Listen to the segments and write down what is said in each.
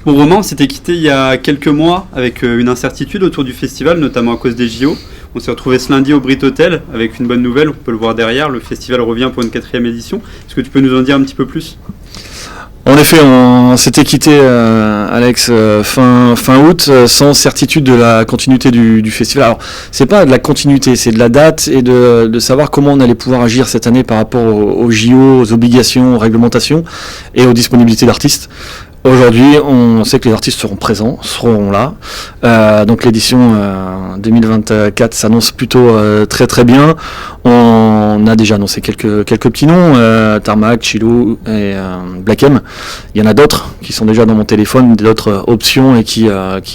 Bon Romain, on s'était quitté il y a quelques mois avec une incertitude autour du festival, notamment à cause des JO. On s'est retrouvé ce lundi au Brit Hotel avec une bonne nouvelle, on peut le voir derrière, le festival revient pour une 4e édition. Est-ce que tu peux nous en dire un petit peu plus ? En effet, on s'était quitté, Alex, fin août, sans certitude de la continuité du festival. Alors, c'est pas de la continuité, c'est de la date et de savoir comment on allait pouvoir agir cette année par rapport aux JO, aux obligations, aux réglementations et aux disponibilités d'artistes. Aujourd'hui, on sait que les artistes seront présents, seront là. Donc l'édition 2024 s'annonce plutôt très très bien. On a déjà annoncé quelques petits noms, Tarmac, Chilou et Black M. Il y en a d'autres qui sont déjà dans mon téléphone, d'autres options et qui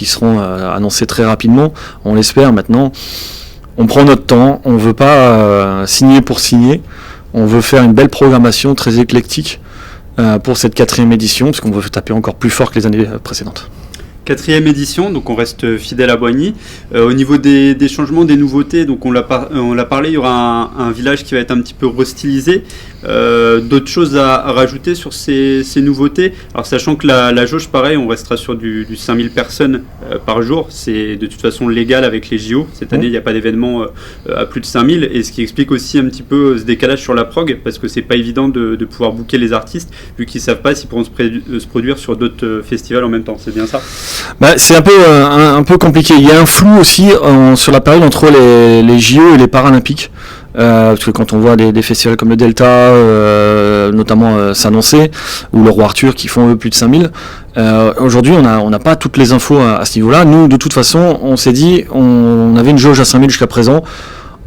seront annoncées très rapidement. On l'espère maintenant. On prend notre temps, on ne veut pas signer pour signer. On veut faire une belle programmation très éclectique pour cette 4e édition, parce qu'on veut taper encore plus fort que les années précédentes. 4e édition, donc on reste fidèle à Boigny. Au niveau des changements, des nouveautés, donc on l'a parlé, il y aura un village qui va être un petit peu restylisé. D'autres choses à rajouter sur ces nouveautés. Alors sachant que la jauge, pareil, on restera sur du 5000 personnes par jour. C'est de toute façon légal avec les JO. Cette année, il n'y a pas d'événement à plus de 5000. Et ce qui explique aussi un petit peu ce décalage sur la prog, parce que c'est pas évident de pouvoir booker les artistes, vu qu'ils savent pas s'ils pourront se produire sur d'autres festivals en même temps. C'est bien ça ? C'est un peu compliqué. Il y a un flou aussi sur la période entre les JO et les Paralympiques. Parce que quand on voit des festivals comme le Delta, notamment s'annoncer, ou le Roi Arthur qui font plus de 5000, aujourd'hui on n'a pas toutes les infos à ce niveau-là. Nous, de toute façon, on s'est dit, on avait une jauge à 5000 jusqu'à présent,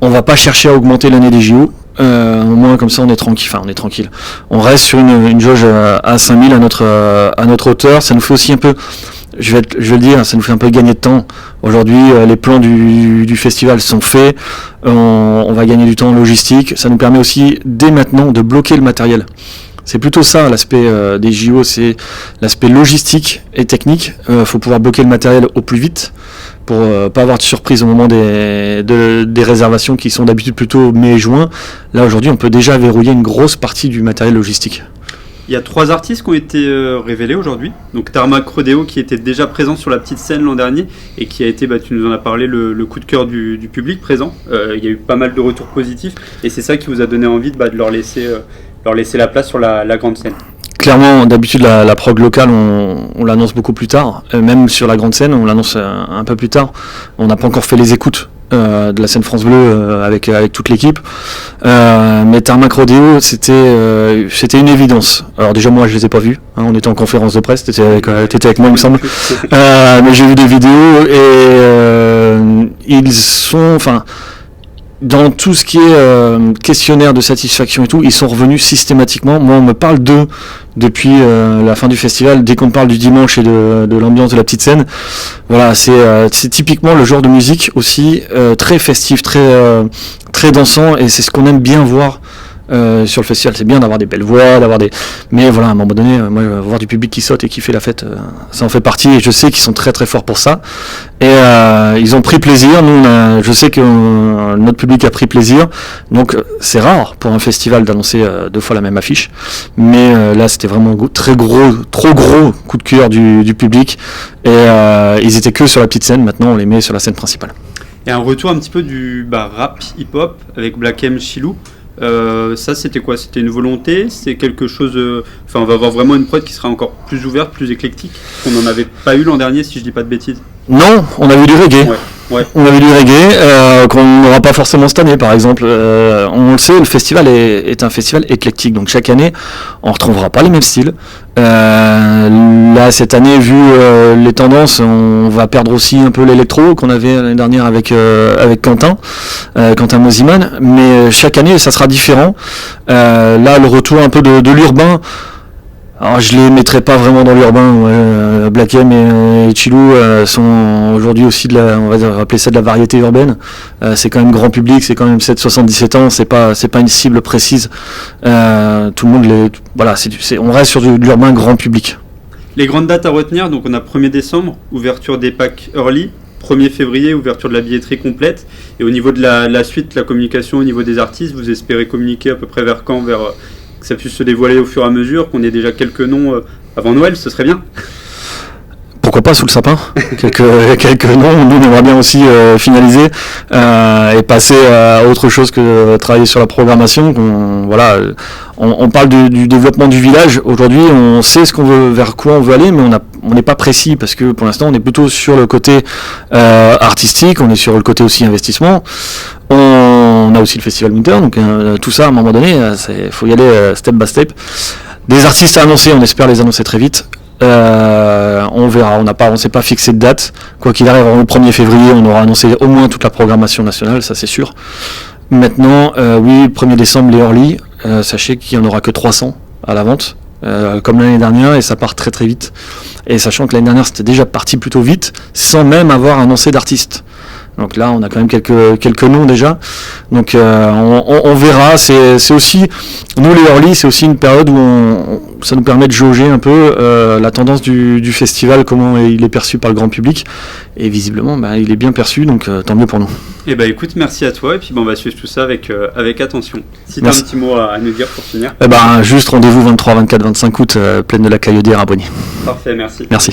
on va pas chercher à augmenter l'année des JO. Au moins comme ça on est tranquille. On reste sur une jauge à 5000 à notre hauteur. Ça nous fait aussi un peu, je vais le dire, ça nous fait un peu gagner de temps. Aujourd'hui, les plans du festival sont faits. On va gagner du temps en logistique. Ça nous permet aussi, dès maintenant, de bloquer le matériel. C'est plutôt ça l'aspect des JO, c'est l'aspect logistique et technique. Faut pouvoir bloquer le matériel au plus vite pour pas avoir de surprise au moment des réservations qui sont d'habitude plutôt mai et juin. Là aujourd'hui, on peut déjà verrouiller une grosse partie du matériel logistique. Il y a 3 artistes qui ont été révélés aujourd'hui. Donc Tarmac Rodeo qui était déjà présent sur la petite scène l'an dernier et qui a été, tu nous en as parlé, le coup de cœur du public présent. Il y a eu pas mal de retours positifs et c'est ça qui vous a donné envie de leur laisser la place sur la grande scène. Clairement, d'habitude, la prog locale, on l'annonce beaucoup plus tard. Même sur la grande scène, on l'annonce un peu plus tard. On n'a pas encore fait les écoutes de la scène France Bleu avec toute l'équipe. Mais Tarmac Rodeo, c'était une évidence. Alors déjà, moi, je les ai pas vus. On était en conférence de presse. T'étais avec moi, il me semble. Mais j'ai vu des vidéos et ils sont... Dans tout ce qui est questionnaire de satisfaction et tout, ils sont revenus systématiquement. Moi, on me parle d'eux depuis la fin du festival, dès qu'on parle du dimanche et de l'ambiance de la petite scène. Voilà, c'est typiquement le genre de musique aussi très festif, très dansant, et c'est ce qu'on aime bien voir sur le festival. C'est bien d'avoir des belles voix, mais voilà, à un moment donné, moi, voir du public qui saute et qui fait la fête, ça en fait partie, et je sais qu'ils sont très très forts pour ça. Et ils ont pris plaisir. Nous, je sais que notre public a pris plaisir. Donc c'est rare pour un festival d'annoncer 2 fois la même affiche. Mais là, c'était vraiment trop gros coup de cœur du public. Et ils étaient que sur la petite scène. Maintenant, on les met sur la scène principale. Et un retour un petit peu du rap hip-hop avec Black M, Chilou. Ça c'était quoi ? C'était une volonté ? C'est quelque chose... on va avoir vraiment une prod qui sera encore plus ouverte, plus éclectique. On n'en avait pas eu l'an dernier, si je dis pas de bêtises. Non, on a vu du reggae. Ouais. On a vu du reggae qu'on n'aura pas forcément cette année, par exemple. On le sait, le festival est un festival éclectique. Donc chaque année, on ne retrouvera pas les mêmes styles. Là, cette année, vu les tendances, on va perdre aussi un peu l'électro qu'on avait l'année dernière avec Quentin Mosiman. Mais chaque année, ça sera différent. Là, le retour un peu de l'urbain. Alors je les mettrai pas vraiment dans l'urbain. Black M et Chilou sont aujourd'hui aussi on va appeler ça de la variété urbaine. C'est quand même grand public, c'est quand même 7-77 ans, c'est pas une cible précise. Tout le monde on reste sur de l'urbain grand public. Les grandes dates à retenir, donc on a 1er décembre, ouverture des packs early. 1er février, ouverture de la billetterie complète. Et au niveau de la suite, la communication au niveau des artistes, vous espérez communiquer à peu près vers quand ? Que ça puisse se dévoiler au fur et à mesure, qu'on ait déjà quelques noms avant Noël, ce serait bien. pourquoi pas sous le sapin. quelques noms. Nous, on aimerait bien aussi finaliser et passer à autre chose que travailler sur la programmation. On parle du développement du village. Aujourd'hui, on sait vers quoi on veut aller, mais on n'est pas précis parce que pour l'instant, on est plutôt sur le côté artistique, on est sur le côté aussi investissement. On a aussi le festival Winter, donc tout ça, à un moment donné, il faut y aller step by step. Des artistes à annoncer, on espère les annoncer très vite. On verra, on s'est pas fixé de date. Quoi qu'il arrive, le 1er février, on aura annoncé au moins toute la programmation nationale, ça c'est sûr. Maintenant, oui, 1er décembre, les Orly, sachez qu'il n'y en aura que 300 à la vente, comme l'année dernière, et ça part très très vite. Et sachant que l'année dernière, c'était déjà parti plutôt vite, sans même avoir annoncé d'artistes. Donc là, on a quand même quelques noms déjà. Donc on verra. C'est aussi, nous les Orly, c'est aussi une période où ça nous permet de jauger un peu la tendance du festival, comment il est perçu par le grand public. Et visiblement, il est bien perçu, donc tant mieux pour nous. Eh ben écoute, merci à toi. Et puis on va suivre tout ça avec attention. Si tu as un petit mot à nous dire pour finir. Juste rendez-vous 23, 24, 25 août, plaine de la Caillaudière à Brigny. Parfait, merci. Merci.